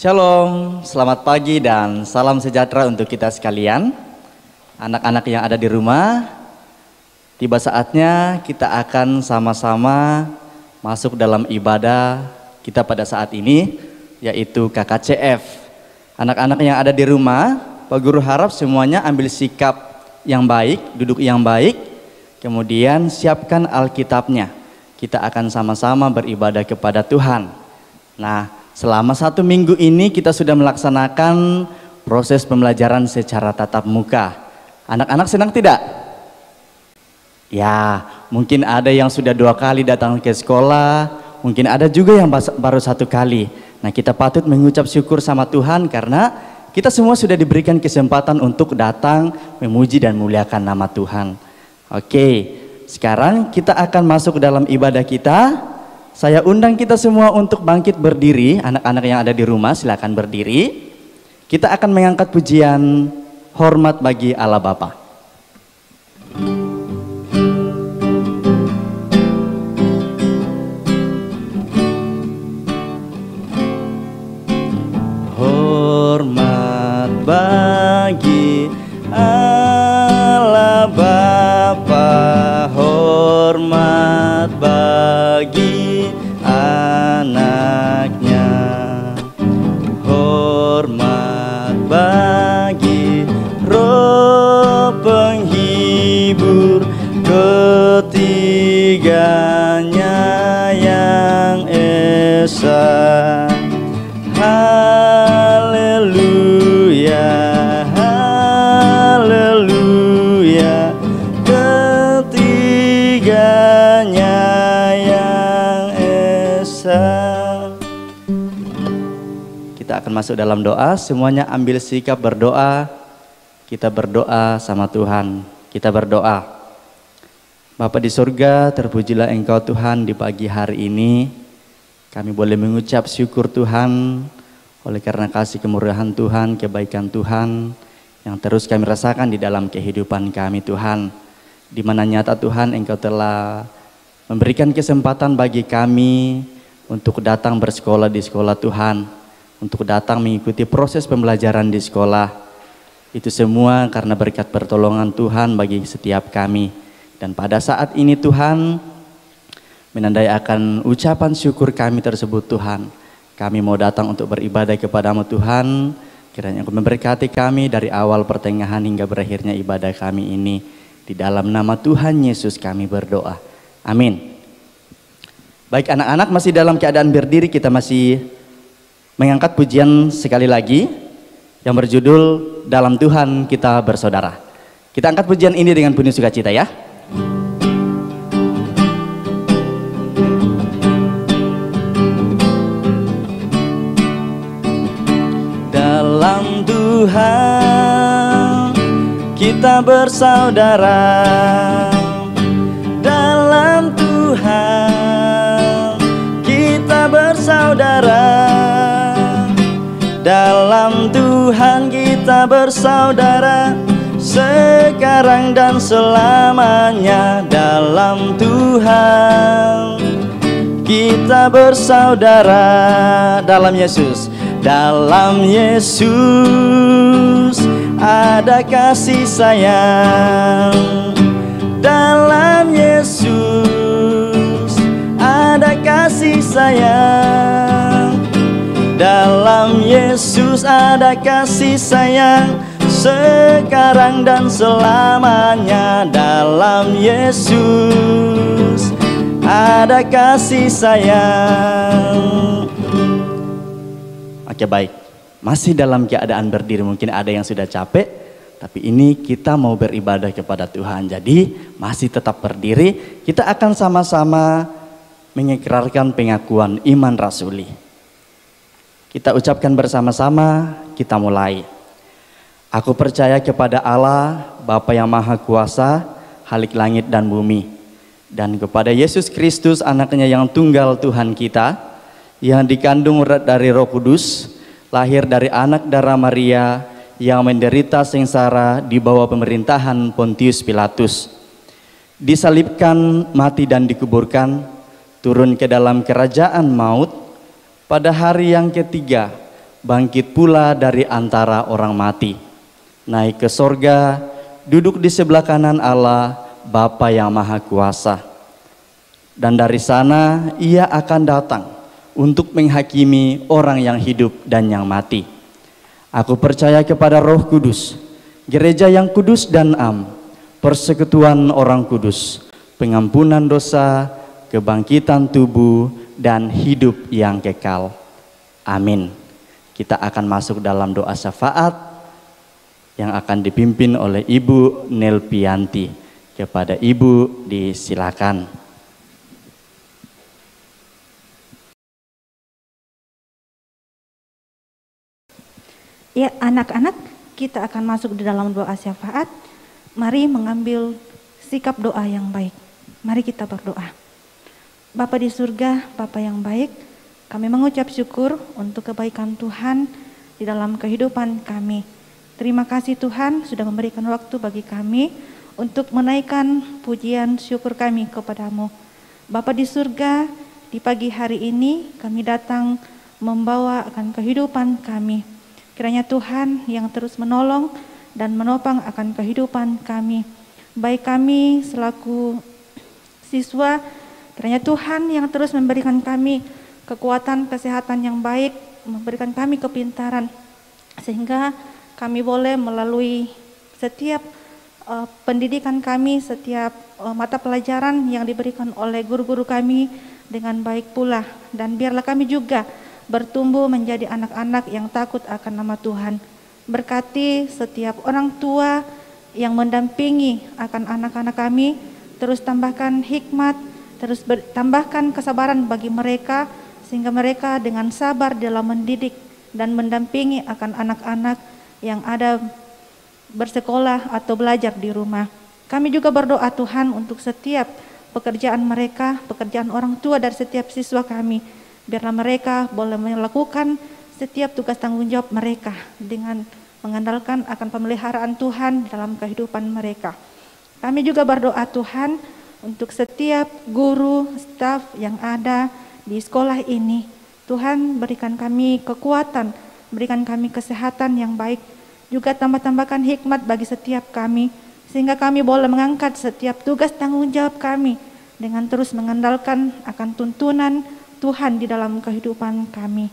Shalom, selamat pagi dan salam sejahtera untuk kita sekalian. Anak-anak yang ada di rumah, tiba saatnya kita akan sama-sama masuk dalam ibadah kita pada saat ini, yaitu KKCF. Anak-anak yang ada di rumah, Pak Guru harap semuanya ambil sikap yang baik, duduk yang baik, kemudian siapkan Alkitabnya. Kita akan sama-sama beribadah kepada Tuhan. Nah, selama 1 minggu ini kita sudah melaksanakan proses pembelajaran secara tatap muka. Anak-anak senang tidak? Ya, mungkin ada yang sudah 2 kali datang ke sekolah, mungkin ada juga yang baru 1 kali. Nah, kita patut mengucap syukur sama Tuhan karena kita semua sudah diberikan kesempatan untuk datang memuji dan muliakan nama Tuhan. Oke, sekarang kita akan masuk dalam ibadah kita. Saya undang kita semua untuk bangkit berdiri. Anak-anak yang ada di rumah silakan berdiri. Kita akan mengangkat pujian hormat bagi Allah Bapa. Hormat bagi Allah Bapa, hormat bagi anaknya, hormat bagi Roh penghibur ketiganya yang esa. Haleluya, haleluya, ketiganya yang esa. Kita akan masuk dalam doa, semuanya ambil sikap berdoa. Kita berdoa sama Tuhan. Kita berdoa. Bapa di surga, terpujilah Engkau Tuhan di pagi hari ini. Kami boleh mengucap syukur Tuhan oleh karena kasih kemurahan Tuhan, kebaikan Tuhan yang terus kami rasakan di dalam kehidupan kami Tuhan. Di mana nyata Tuhan Engkau telah memberikan kesempatan bagi kami untuk datang bersekolah di sekolah Tuhan, untuk datang mengikuti proses pembelajaran di sekolah. Itu semua karena berkat pertolongan Tuhan bagi setiap kami. Dan pada saat ini Tuhan, menandai akan ucapan syukur kami tersebut Tuhan, kami mau datang untuk beribadah kepadamu Tuhan. Kiranya Engkau memberkati kami dari awal, pertengahan hingga berakhirnya ibadah kami ini. Di dalam nama Tuhan Yesus kami berdoa. Amin. Baik anak-anak, masih dalam keadaan berdiri, kita masih mengangkat pujian sekali lagi yang berjudul Dalam Tuhan Kita Bersaudara. Kita angkat pujian ini dengan penuh sukacita ya. Dalam Tuhan kita bersaudara, dalam Tuhan kita bersaudara, dalam Tuhan kita bersaudara, sekarang dan selamanya. Dalam Tuhan kita bersaudara, dalam Yesus. Dalam Yesus ada kasih sayang. Dalam Yesus ada kasih sayang. Dalam Yesus ada kasih sayang, sekarang dan selamanya. Dalam Yesus ada kasih sayang. Oke, baik, masih dalam keadaan berdiri. Mungkin ada yang sudah capek, tapi ini kita mau beribadah kepada Tuhan. Jadi masih tetap berdiri. Kita akan sama-sama mengikrarkan pengakuan iman rasuli. Kita ucapkan bersama-sama, kita mulai. Aku percaya kepada Allah, Bapa yang Maha Kuasa, Khalik langit dan bumi, dan kepada Yesus Kristus, anaknya yang tunggal Tuhan kita, yang dikandung dari Roh Kudus, lahir dari anak darah Maria yang menderita sengsara di bawah pemerintahan Pontius Pilatus, disalibkan, mati dan dikuburkan, turun ke dalam kerajaan maut, pada hari yang ketiga bangkit pula dari antara orang mati, naik ke sorga, duduk di sebelah kanan Allah, Bapa yang Maha Kuasa. Dan dari sana ia akan datang untuk menghakimi orang yang hidup dan yang mati. Aku percaya kepada Roh Kudus, gereja yang kudus dan am, persekutuan orang kudus, pengampunan dosa, kebangkitan tubuh, dan hidup yang kekal. Amin. Kita akan masuk dalam doa syafaat yang akan dipimpin oleh Ibu Nelpianti. Kepada Ibu disilakan. Ya, anak-anak, kita akan masuk di dalam doa syafaat. Mari mengambil sikap doa yang baik. Mari kita berdoa. Bapa di surga, Bapa yang baik, kami mengucap syukur untuk kebaikan Tuhan di dalam kehidupan kami. Terima kasih Tuhan sudah memberikan waktu bagi kami untuk menaikkan pujian syukur kami kepadamu. Bapa di surga, di pagi hari ini kami datang membawa akan kehidupan kami. Kiranya Tuhan yang terus menolong dan menopang akan kehidupan kami. Baik kami selaku siswa, kiranya Tuhan yang terus memberikan kami kekuatan, kesehatan yang baik, memberikan kami kepintaran, sehingga kami boleh melalui setiap pendidikan kami, setiap mata pelajaran yang diberikan oleh guru-guru kami dengan baik pula. Dan biarlah kami juga bertumbuh menjadi anak-anak yang takut akan nama Tuhan. Berkati setiap orang tua yang mendampingi akan anak-anak kami, terus tambahkan hikmat, terus tambahkan kesabaran bagi mereka, sehingga mereka dengan sabar dalam mendidik dan mendampingi akan anak-anak yang ada bersekolah atau belajar di rumah. Kami juga berdoa Tuhan untuk setiap pekerjaan mereka, pekerjaan orang tua dari setiap siswa kami. Biarlah mereka boleh melakukan setiap tugas tanggung jawab mereka dengan mengandalkan akan pemeliharaan Tuhan dalam kehidupan mereka. Kami juga berdoa Tuhan untuk setiap guru, staf yang ada di sekolah ini. Tuhan berikan kami kekuatan, berikan kami kesehatan yang baik, juga tambahkan hikmat bagi setiap kami, sehingga kami boleh mengangkat setiap tugas tanggung jawab kami dengan terus mengandalkan akan tuntunan Tuhan di dalam kehidupan kami.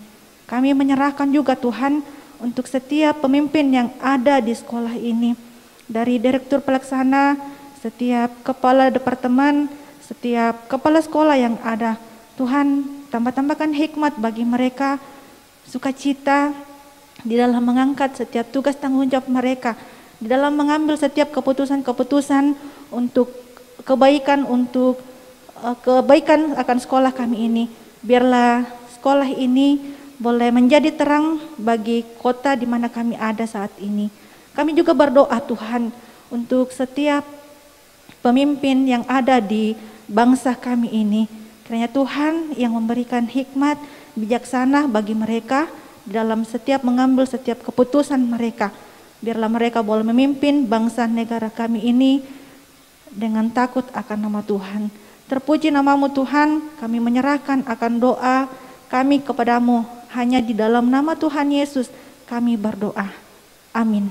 Kami menyerahkan juga Tuhan untuk setiap pemimpin yang ada di sekolah ini, dari direktur pelaksana, setiap kepala departemen, setiap kepala sekolah yang ada. Tuhan tambahkan hikmat bagi mereka, sukacita di dalam mengangkat setiap tugas tanggung jawab mereka, di dalam mengambil setiap keputusan-keputusan untuk kebaikan akan sekolah kami ini. Biarlah sekolah ini boleh menjadi terang bagi kota di mana kami ada saat ini. Kami juga berdoa Tuhan untuk setiap pemimpin yang ada di bangsa kami ini. Kiranya Tuhan yang memberikan hikmat, bijaksana bagi mereka dalam setiap mengambil setiap keputusan mereka. Biarlah mereka boleh memimpin bangsa negara kami ini dengan takut akan nama Tuhan. Terpuji namamu Tuhan, kami menyerahkan akan doa kami kepadamu. Hanya di dalam nama Tuhan Yesus kami berdoa. Amin.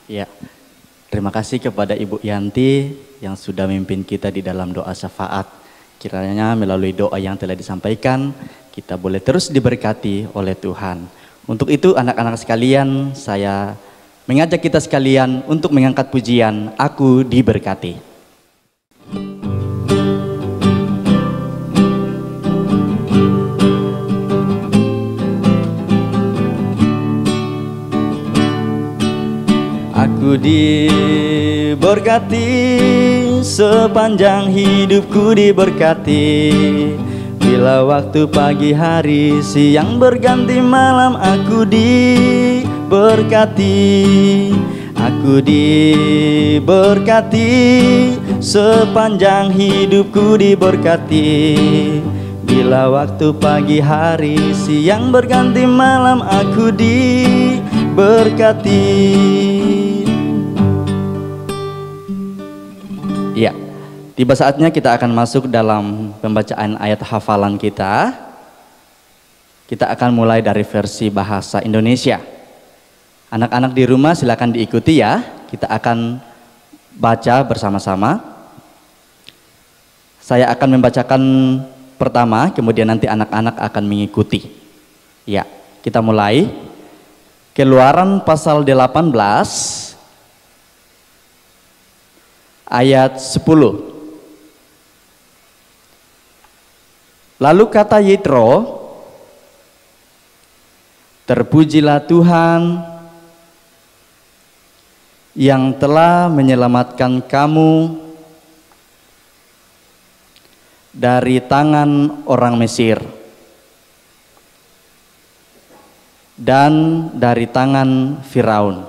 Ya, terima kasih kepada Ibu Yanti yang sudah memimpin kita di dalam doa syafaat. Kiranya melalui doa yang telah disampaikan, kita boleh terus diberkati oleh Tuhan. Untuk itu anak-anak sekalian, saya mengajak kita sekalian untuk mengangkat pujian Aku Diberkati. Aku diberkati, sepanjang hidupku diberkati. Bila waktu pagi hari, siang berganti malam, aku diberkati. Aku diberkati, sepanjang hidupku diberkati. Bila waktu pagi hari, siang berganti malam, aku diberkati. Iya, tiba saatnya kita akan masuk dalam pembacaan ayat hafalan kita. Kita akan mulai dari versi bahasa Indonesia. Anak-anak di rumah silakan diikuti ya. Kita akan baca bersama-sama. Saya akan membacakan pertama, kemudian nanti anak-anak akan mengikuti. Ya, kita mulai. Keluaran pasal 18 ayat 10. Lalu kata Yitro, terpujilah Tuhan yang telah menyelamatkan kamu dari tangan orang Mesir dan dari tangan Firaun.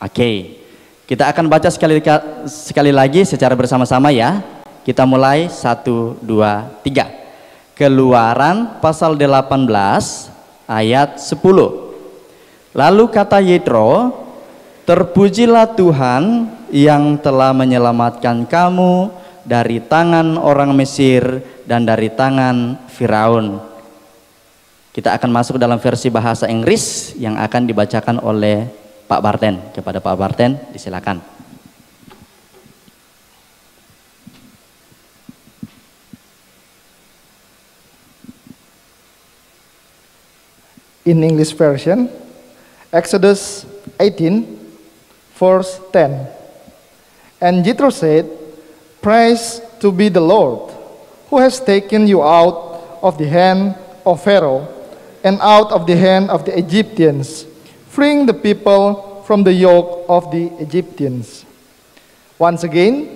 Oke, kita akan baca sekali lagi secara bersama-sama ya. Kita mulai 1, 2, 3. Keluaran pasal 18 ayat 10. Lalu kata Yitro, terpujilah Tuhan yang telah menyelamatkan kamu dari tangan orang Mesir dan dari tangan Firaun. Kita akan masuk dalam versi bahasa Inggris yang akan dibacakan oleh Pak Barten. Kepada Pak Barten, disilakan. In English version, Exodus 18, verse 10. And Jethro said, praise to be the Lord, who has taken you out of the hand of Pharaoh and out of the hand of the Egyptians, freeing the people from the yoke of the Egyptians. Once again,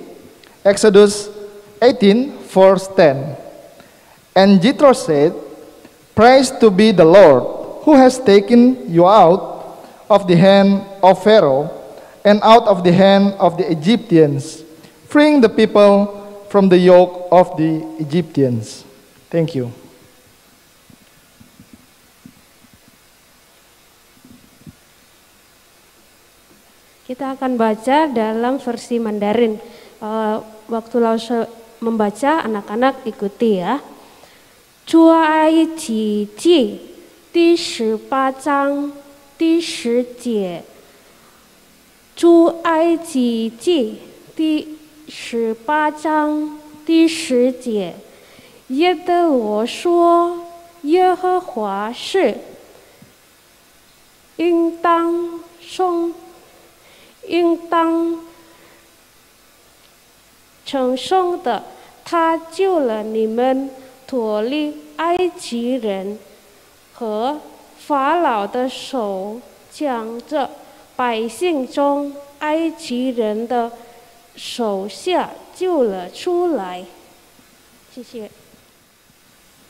Exodus 18, verse 10. And Jethro said, praise to be the Lord, who has taken you out of the hand of Pharaoh and out of the hand of the Egyptians, freeing the people from the yoke of the Egyptians. Thank you. Kita akan baca dalam versi Mandarin. Waktu Lause membaca, anak-anak ikuti ya. 出埃及记 第18章第10节，出埃及记第18章第10节，耶和华说：“耶和华是应当称颂的，他救了你们脱离埃及人和法老的手，将这百姓中埃及人的手下救了出来。”谢谢。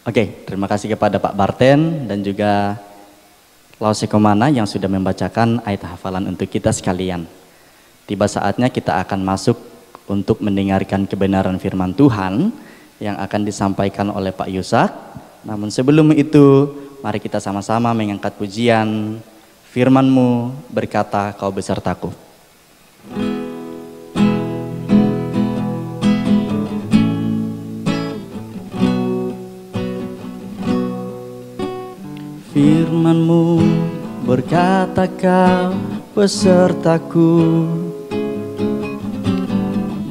Oke, terima kasih kepada Pak Barten dan juga Lause Komana yang sudah membacakan ayat hafalan untuk kita sekalian. Tiba saatnya kita akan masuk untuk mendengarkan kebenaran firman Tuhan yang akan disampaikan oleh Pak Yusak. Namun sebelum itu, mari kita sama-sama mengangkat pujian firman-Mu berkata, Kau besertaku. Firman-Mu berkata, Kau besertaku,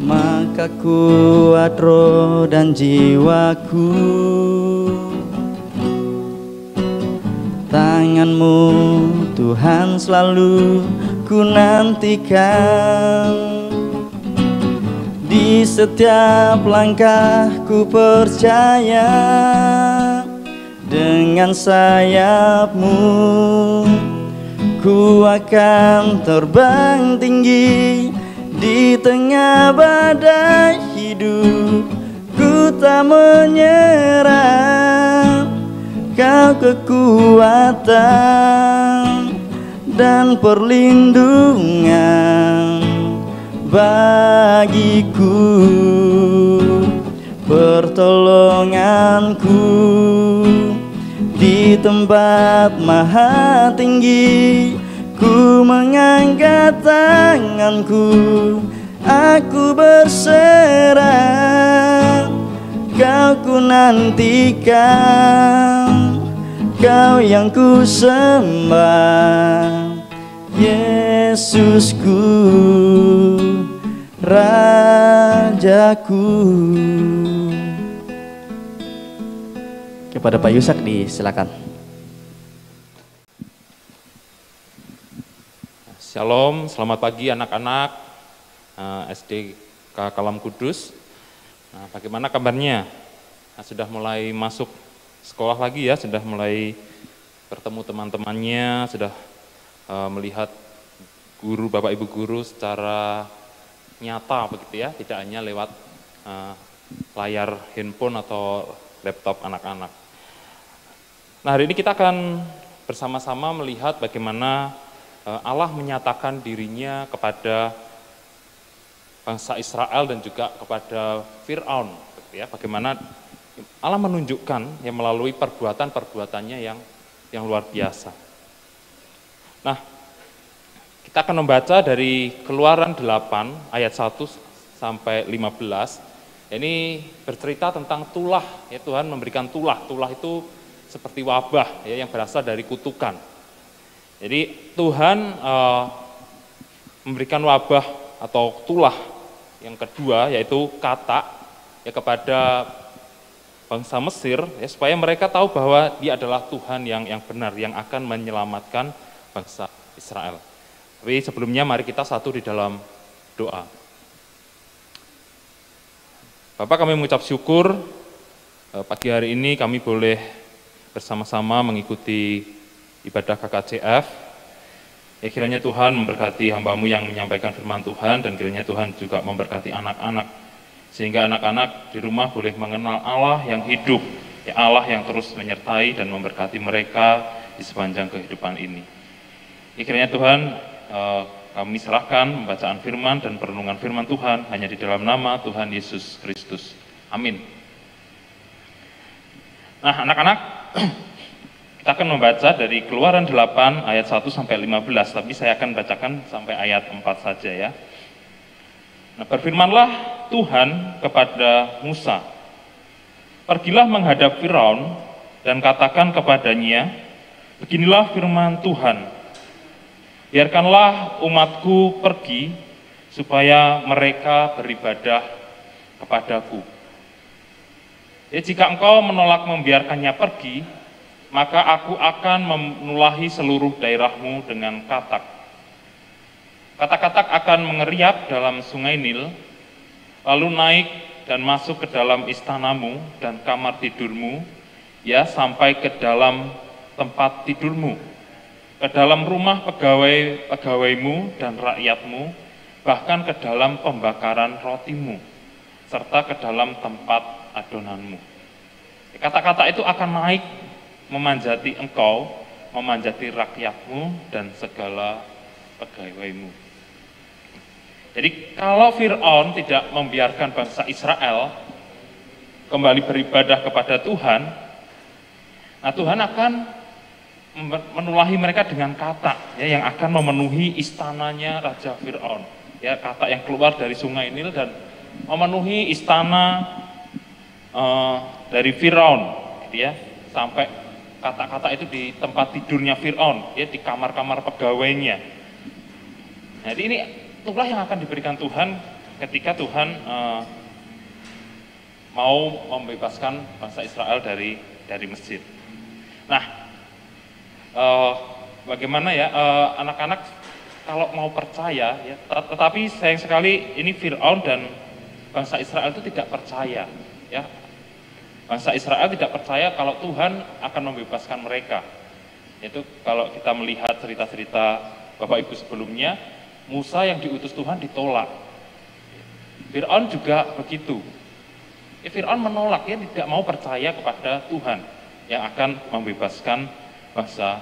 maka kuat roh dan jiwaku. Tangan-Mu Tuhan selalu ku nantikan, di setiap langkah ku percaya. Dengan sayap-Mu ku akan terbang tinggi di tengah badai hidup. Ku tak menyerah, Kau kekuatan dan perlindungan bagiku. pertolonganku di tempat maha tinggi. Ku mengangkat tanganku, aku berserah. Kau ku nantikan, Kau yang ku sembah, Yesusku, Rajaku. Kepada Pak Yusak disilakan. Shalom, selamat pagi anak-anak SDK Kalam Kudus. Bagaimana kabarnya? Sudah mulai masuk sekolah lagi ya, sudah mulai bertemu teman-temannya, sudah melihat guru, Bapak Ibu guru secara nyata begitu ya, tidak hanya lewat layar handphone atau laptop anak-anak. Nah, hari ini kita akan bersama-sama melihat bagaimana Allah menyatakan dirinya kepada bangsa Israel dan juga kepada Fir'aun, ya, bagaimana Allah menunjukkan yang melalui perbuatan-perbuatannya yang luar biasa. Nah, kita akan membaca dari Keluaran 8 ayat 1 sampai 15. Ini bercerita tentang tulah, ya, Tuhan memberikan tulah. Tulah itu seperti wabah ya, yang berasal dari kutukan. Jadi Tuhan memberikan wabah atau tulah yang kedua, yaitu katak ya, kepada bangsa Mesir ya, supaya mereka tahu bahwa Dia adalah Tuhan yang benar, yang akan menyelamatkan bangsa Israel. Tapi sebelumnya mari kita satu di dalam doa. Bapak, kami mengucap syukur pagi hari ini kami boleh bersama-sama mengikuti ibadah KKCF. Ya, kiranya Tuhan memberkati hamba-Mu yang menyampaikan firman Tuhan, dan kiranya Tuhan juga memberkati anak-anak, sehingga anak-anak di rumah boleh mengenal Allah yang hidup, ya, Allah yang terus menyertai dan memberkati mereka di sepanjang kehidupan ini. Ya, kiranya Tuhan kami serahkan pembacaan firman dan perenungan firman Tuhan hanya di dalam nama Tuhan Yesus Kristus. Amin. Nah, anak-anak, kita akan membaca dari Keluaran 8 ayat 1 sampai 15, tapi saya akan bacakan sampai ayat 4 saja ya. Nah, berfirmanlah Tuhan kepada Musa, "Pergilah menghadap Firaun dan katakan kepadanya, beginilah firman Tuhan, biarkanlah umatku pergi supaya mereka beribadah kepadaku. Ya, jika engkau menolak membiarkannya pergi, maka aku akan menulahi seluruh daerahmu dengan katak. Katak-katak akan mengeriap dalam sungai Nil, lalu naik dan masuk ke dalam istanamu dan kamar tidurmu, ya, sampai ke dalam tempat tidurmu, ke dalam rumah pegawai-pegawaimu dan rakyatmu, bahkan ke dalam pembakaran rotimu, serta ke dalam tempat adonanmu." Kata-kata itu akan naik memanjati engkau, memanjati rakyatmu dan segala pegawaimu. Jadi kalau Fir'aun tidak membiarkan bangsa Israel kembali beribadah kepada Tuhan, nah Tuhan akan menulahi mereka dengan katak ya, yang akan memenuhi istananya Raja Fir'aun. Ya, katak yang keluar dari sungai Nil dan memenuhi istana dari Fir'aun, gitu ya, sampai kata-kata itu di tempat tidurnya Fir'aun, ya, di kamar-kamar pegawainya. Jadi ini itulah yang akan diberikan Tuhan ketika Tuhan mau membebaskan bangsa Israel dari Mesir. Nah, bagaimana ya anak-anak kalau mau percaya, ya, tetapi sayang sekali ini Fir'aun dan bangsa Israel itu tidak percaya, ya. Bangsa Israel tidak percaya kalau Tuhan akan membebaskan mereka. Itu kalau kita melihat cerita-cerita Bapak Ibu sebelumnya, Musa yang diutus Tuhan ditolak. Fir'aun juga begitu. Fir'aun menolak, ya, tidak mau percaya kepada Tuhan yang akan membebaskan bangsa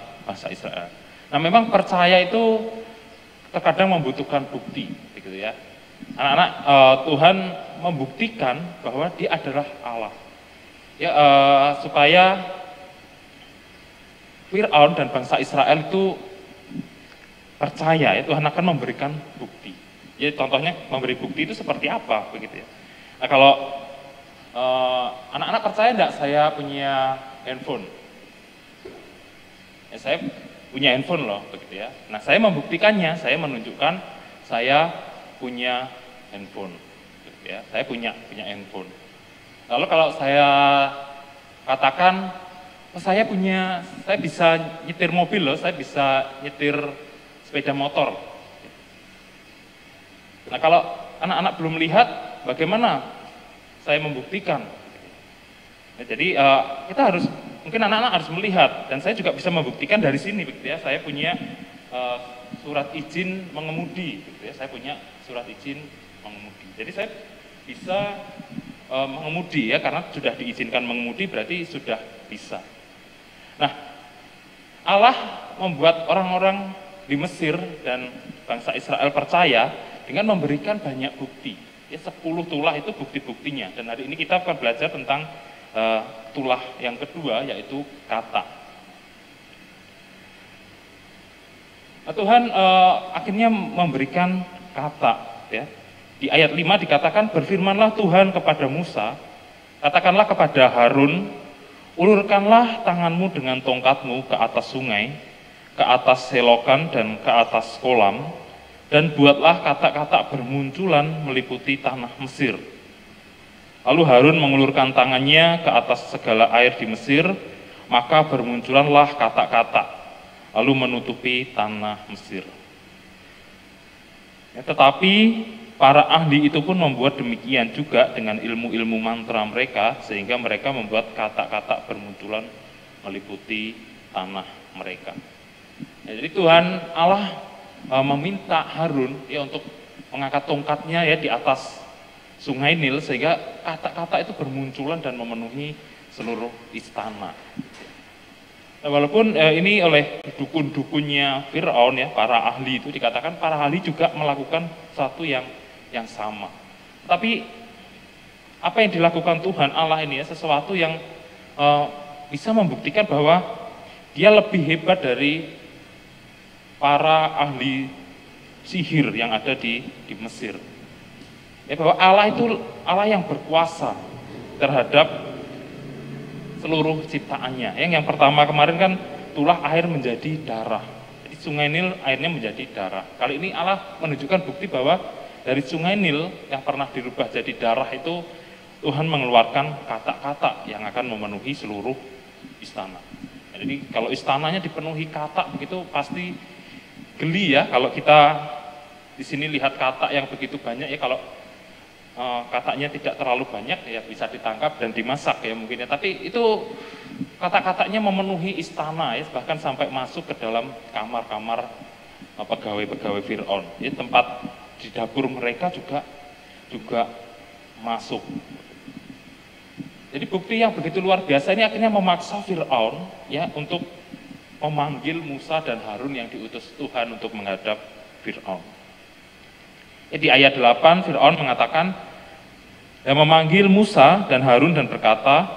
Israel. Nah, memang percaya itu terkadang membutuhkan bukti, gitu ya. Anak-anak, Tuhan membuktikan bahwa dia adalah Allah. Ya, supaya Fir'aun dan bangsa Israel itu percaya, ya, Tuhan akan memberikan bukti. Ya, contohnya memberi bukti itu seperti apa, begitu ya. Nah, kalau anak-anak percaya enggak saya punya handphone? Ya, saya punya handphone loh, begitu ya. Nah, saya membuktikannya, saya menunjukkan saya punya handphone, begitu ya. Saya punya handphone. Lalu kalau saya katakan, oh, saya bisa nyetir mobil loh, saya bisa nyetir sepeda motor. Nah, kalau anak-anak belum lihat, bagaimana saya membuktikan? Nah, jadi kita harus, mungkin anak-anak harus melihat, dan saya juga bisa membuktikan dari sini, begitu ya. Saya punya surat izin mengemudi, gitu ya. Saya punya surat izin mengemudi. Jadi saya bisa mengemudi ya, karena sudah diizinkan mengemudi berarti sudah bisa. Nah, Allah membuat orang-orang di Mesir dan bangsa Israel percaya dengan memberikan banyak bukti. Ya, 10 tulah itu bukti-buktinya. Dan hari ini kita akan belajar tentang tulah yang kedua, yaitu kata. Nah, Tuhan akhirnya memberikan kata, ya. Di ayat 5 dikatakan, berfirmanlah Tuhan kepada Musa, katakanlah kepada Harun, ulurkanlah tanganmu dengan tongkatmu ke atas sungai, ke atas selokan dan ke atas kolam, dan buatlah kata-kata bermunculan meliputi tanah Mesir. Lalu Harun mengulurkan tangannya ke atas segala air di Mesir, maka bermunculanlah kata-kata, lalu menutupi tanah Mesir. Ya, tetapi para ahli itu pun membuat demikian juga dengan ilmu-ilmu mantra mereka, sehingga mereka membuat kata-kata bermunculan meliputi tanah mereka. Ya, jadi Tuhan Allah meminta Harun ya untuk mengangkat tongkatnya ya di atas sungai Nil, sehingga kata-kata itu bermunculan dan memenuhi seluruh istana. Nah, walaupun ini oleh dukun-dukunnya Fir'aun ya, para ahli itu dikatakan para ahli juga melakukan satu yang sama. Tapi apa yang dilakukan Tuhan Allah ini ya, sesuatu yang bisa membuktikan bahwa dia lebih hebat dari para ahli sihir yang ada di Mesir. Ya, bahwa Allah itu Allah yang berkuasa terhadap seluruh ciptaannya. Yang pertama kemarin kan tulah air menjadi darah. Jadi sungai Nil airnya menjadi darah. Kali ini Allah menunjukkan bukti bahwa dari sungai Nil yang pernah dirubah jadi darah itu Tuhan mengeluarkan kata-kata yang akan memenuhi seluruh istana. Jadi kalau istananya dipenuhi kata begitu pasti geli ya. Kalau kita di sini lihat kata yang begitu banyak ya, kalau katanya tidak terlalu banyak ya bisa ditangkap dan dimasak ya mungkin ya. Tapi itu kata-katanya memenuhi istana ya, bahkan sampai masuk ke dalam kamar-kamar pegawai-pegawai Fir'aun. Ya, tempat di dapur mereka juga masuk. Jadi bukti yang begitu luar biasa ini akhirnya memaksa Fir'aun ya untuk memanggil Musa dan Harun yang diutus Tuhan untuk menghadap Fir'aun. Di ayat 8 Fir'aun mengatakan, memanggil Musa dan Harun dan berkata,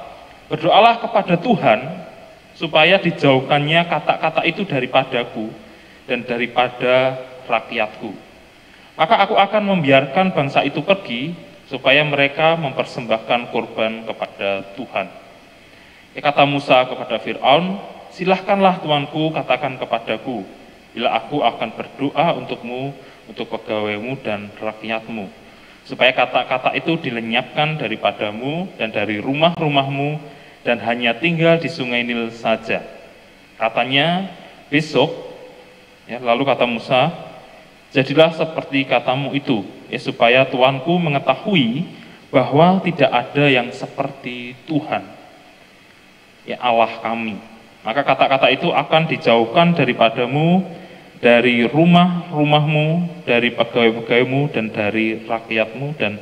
berdoalah kepada Tuhan supaya dijauhkannya kata-kata itu daripadaku dan daripada rakyatku. Maka aku akan membiarkan bangsa itu pergi supaya mereka mempersembahkan korban kepada Tuhan. Kata Musa kepada Fir'aun, silahkanlah Tuanku katakan kepadaku, bila aku akan berdoa untukmu, untuk pegawaimu dan rakyatmu, supaya kata-kata itu dilenyapkan daripadamu dan dari rumah-rumahmu dan hanya tinggal di sungai Nil saja. Katanya besok, ya, lalu kata Musa, jadilah seperti katamu itu, ya, supaya Tuanku mengetahui bahwa tidak ada yang seperti Tuhan, ya Allah kami. Maka kata-kata itu akan dijauhkan daripadamu, dari rumah-rumahmu, dari pegawai-pegawaimu, dan dari rakyatmu, dan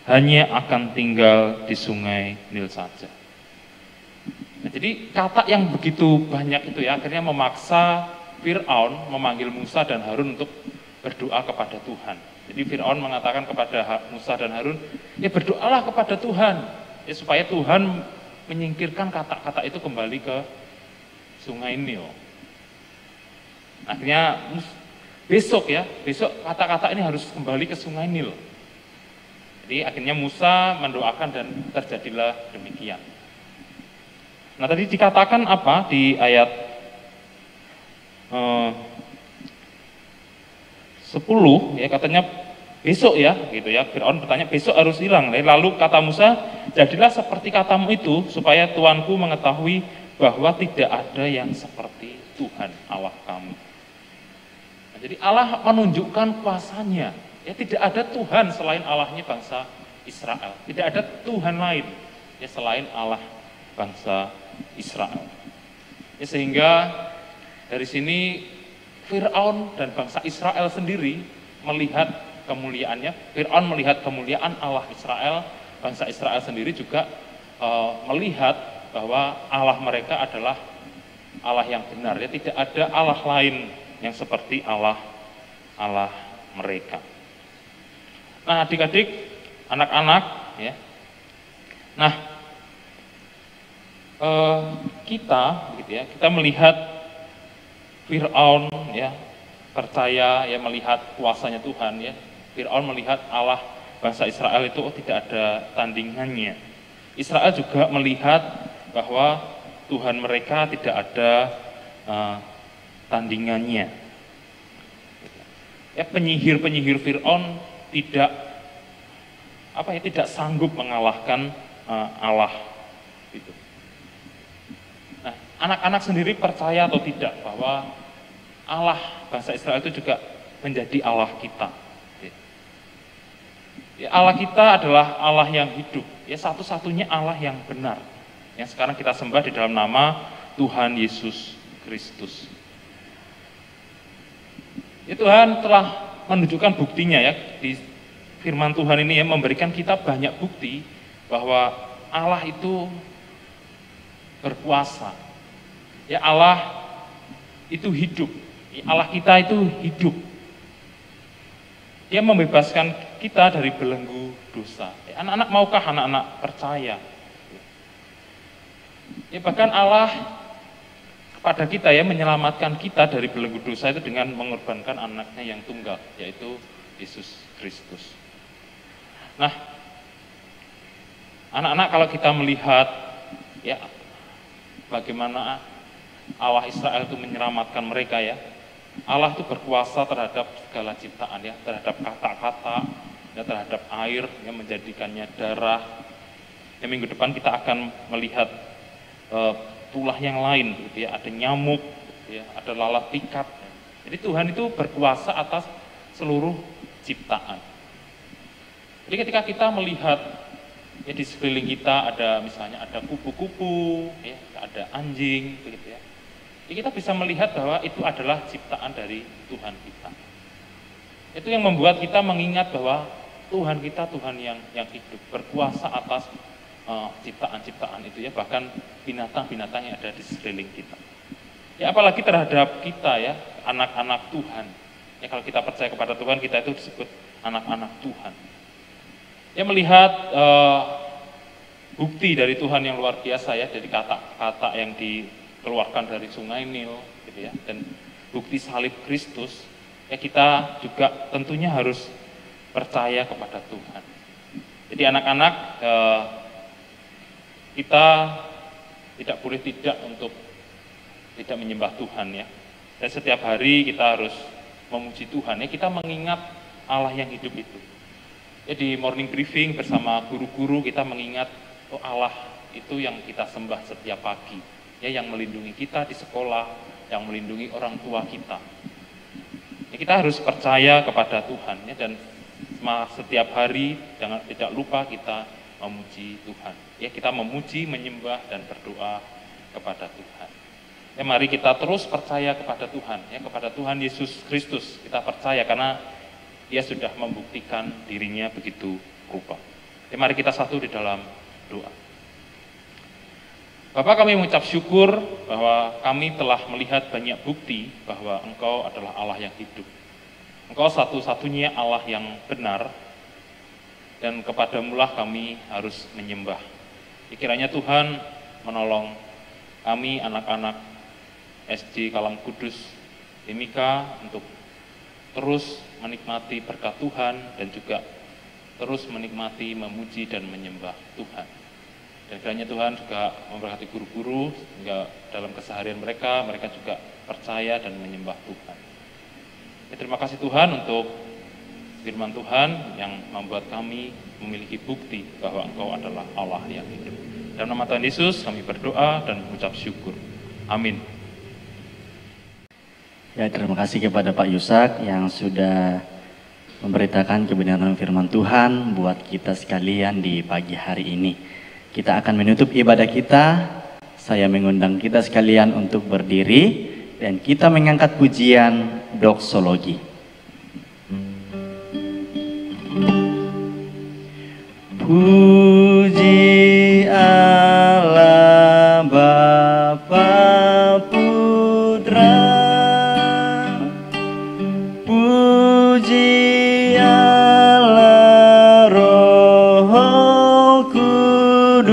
hanya akan tinggal di sungai Nil saja. Nah, jadi kata yang begitu banyak itu ya akhirnya memaksa Fir'aun memanggil Musa dan Harun untuk berdoa kepada Tuhan. Jadi Fir'aun mengatakan kepada Musa dan Harun, ya berdoalah kepada Tuhan, ya supaya Tuhan menyingkirkan kata-kata itu kembali ke sungai Nil. Akhirnya besok kata-kata ini harus kembali ke sungai Nil. Jadi akhirnya Musa mendoakan dan terjadilah demikian. Nah tadi dikatakan apa di ayat 10 ya, katanya besok ya gitu ya. Firaun bertanya besok harus hilang. Lalu kata Musa, jadilah seperti katamu itu supaya Tuanku mengetahui bahwa tidak ada yang seperti Tuhan Allah kamu. Nah, jadi Allah menunjukkan kuasanya. Ya tidak ada Tuhan selain Allahnya bangsa Israel. Tidak ada Tuhan lain ya selain Allah bangsa Israel. Ya, sehingga dari sini Fir'aun dan bangsa Israel sendiri melihat kemuliaannya. Fir'aun melihat kemuliaan Allah Israel, bangsa Israel sendiri juga melihat bahwa Allah mereka adalah Allah yang benar. Ya, tidak ada Allah lain yang seperti Allah mereka. Nah, adik-adik, anak-anak, ya. Nah, kita, gitu ya, kita melihat Fir'aun, ya, percaya, ya, melihat kuasanya Tuhan, ya. Fir'aun melihat Allah bangsa Israel itu tidak ada tandingannya. Israel juga melihat bahwa Tuhan mereka tidak ada tandingannya. Ya, penyihir-penyihir Fir'aun tidak sanggup mengalahkan Allah. Gitu. Nah, anak-anak sendiri percaya atau tidak bahwa Allah bangsa Israel itu juga menjadi Allah kita. Ya, Allah kita adalah Allah yang hidup, ya satu-satunya Allah yang benar, yang sekarang kita sembah di dalam nama Tuhan Yesus Kristus. Ya, Tuhan telah menunjukkan buktinya ya di firman Tuhan ini, ya memberikan kita banyak bukti bahwa Allah itu berkuasa. Ya, Allah itu hidup. Ya, Allah kita itu hidup. Dia membebaskan kita dari belenggu dosa. Ya, anak-anak maukah anak-anak percaya? Ya, bahkan Allah pada kita ya menyelamatkan kita dari belenggu dosa itu dengan mengorbankan anaknya yang tunggal, yaitu Yesus Kristus. Nah, anak-anak kalau kita melihat ya bagaimana Allah Israel itu menyelamatkan mereka ya, Allah itu berkuasa terhadap segala ciptaan ya, terhadap kata-kata, ya, terhadap air yang menjadikannya darah. Ya, minggu depan kita akan melihat tulah yang lain, gitu ya, ada nyamuk, gitu ya, ada lalat pikat. Ya. Jadi Tuhan itu berkuasa atas seluruh ciptaan. Jadi ketika kita melihat ya di sekeliling kita ada misalnya ada kupu-kupu, ya, ada anjing, begitu ya. Jadi kita bisa melihat bahwa itu adalah ciptaan dari Tuhan kita. Itu yang membuat kita mengingat bahwa Tuhan kita Tuhan yang hidup, berkuasa atas ciptaan-ciptaan itu ya, bahkan binatang-binatang yang ada di sekeliling kita. Ya, apalagi terhadap kita ya, anak-anak Tuhan. Ya, kalau kita percaya kepada Tuhan, kita itu disebut anak-anak Tuhan. Ya, melihat bukti dari Tuhan yang luar biasa ya, dari kata-kata yang dikeluarkan dari sungai Nil, gitu ya, dan bukti salib Kristus. Ya, kita juga tentunya harus percaya kepada Tuhan. Jadi anak-anak, kita tidak boleh tidak untuk tidak menyembah Tuhan ya. Dan setiap hari kita harus memuji Tuhan ya. Kita mengingat Allah yang hidup itu. Ya, di morning briefing bersama guru-guru kita mengingat Allah itu yang kita sembah setiap pagi. Ya, yang melindungi kita di sekolah, yang melindungi orang tua kita. Ya, kita harus percaya kepada Tuhan ya, dan setiap hari tidak lupa kita memuji Tuhan. Ya, kita memuji, menyembah dan berdoa kepada Tuhan. Ya, mari kita terus percaya kepada Tuhan, ya, kepada Tuhan Yesus Kristus. Kita percaya karena Dia sudah membuktikan dirinya begitu rupa. Ya, mari kita satu di dalam doa. Bapak, kami mengucap syukur bahwa kami telah melihat banyak bukti bahwa Engkau adalah Allah yang hidup. Engkau satu-satunya Allah yang benar, dan kepadamulah kami harus menyembah. Kiranya Tuhan menolong kami anak-anak SJ Kalam Kudus Timika untuk terus menikmati berkat Tuhan dan juga terus menikmati, memuji dan menyembah Tuhan. Dan kiranya Tuhan juga memberkati guru-guru sehingga dalam keseharian mereka juga percaya dan menyembah Tuhan. Terima kasih Tuhan untuk firman Tuhan yang membuat kami memiliki bukti bahwa Engkau adalah Allah yang hidup. Dalam nama Tuhan Yesus kami berdoa dan mengucap syukur. Amin. Ya, terima kasih kepada Pak Yusak yang sudah memberitakan kebenaran firman Tuhan buat kita sekalian di pagi hari ini. Kita akan menutup ibadah kita. Saya mengundang kita sekalian untuk berdiri dan kita mengangkat pujian doksologi. Puji Allah Bapa Putra, puji Allah Roh Kudus,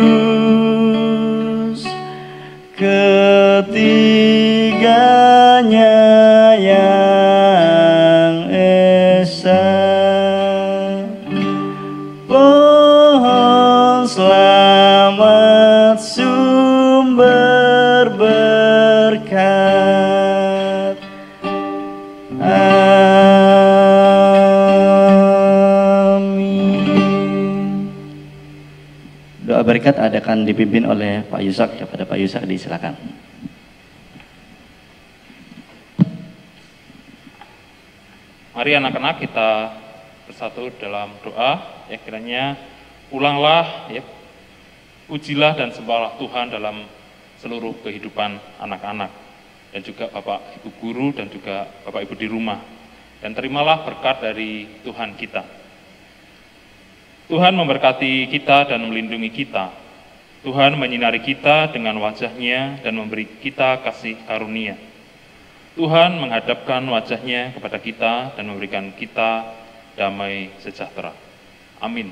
ketiganya yang esa. Pohon selamat sumber berkat. Amin. Doa berkat akan dipimpin oleh Pak Yusak. Kepada Pak Yusak disilakan. Mari anak-anak kita bersatu dalam doa, ya kiranya ulanglah, ya pujilah dan sembahlah Tuhan dalam seluruh kehidupan anak-anak dan juga Bapak Ibu guru dan juga Bapak Ibu di rumah, dan terimalah berkat dari Tuhan kita. Tuhan memberkati kita dan melindungi kita. Tuhan menyinari kita dengan wajah-Nya dan memberi kita kasih karunia. Tuhan menghadapkan wajah-Nya kepada kita dan memberikan kita damai sejahtera. Amin.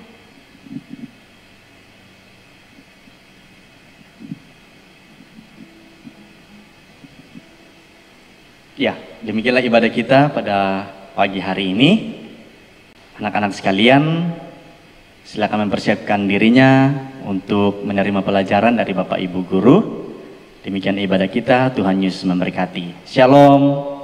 Ya, demikianlah ibadah kita pada pagi hari ini. Anak-anak sekalian, silakan mempersiapkan dirinya untuk menerima pelajaran dari Bapak Ibu guru. Demikian ibadah kita, Tuhan Yesus memberkati. Shalom.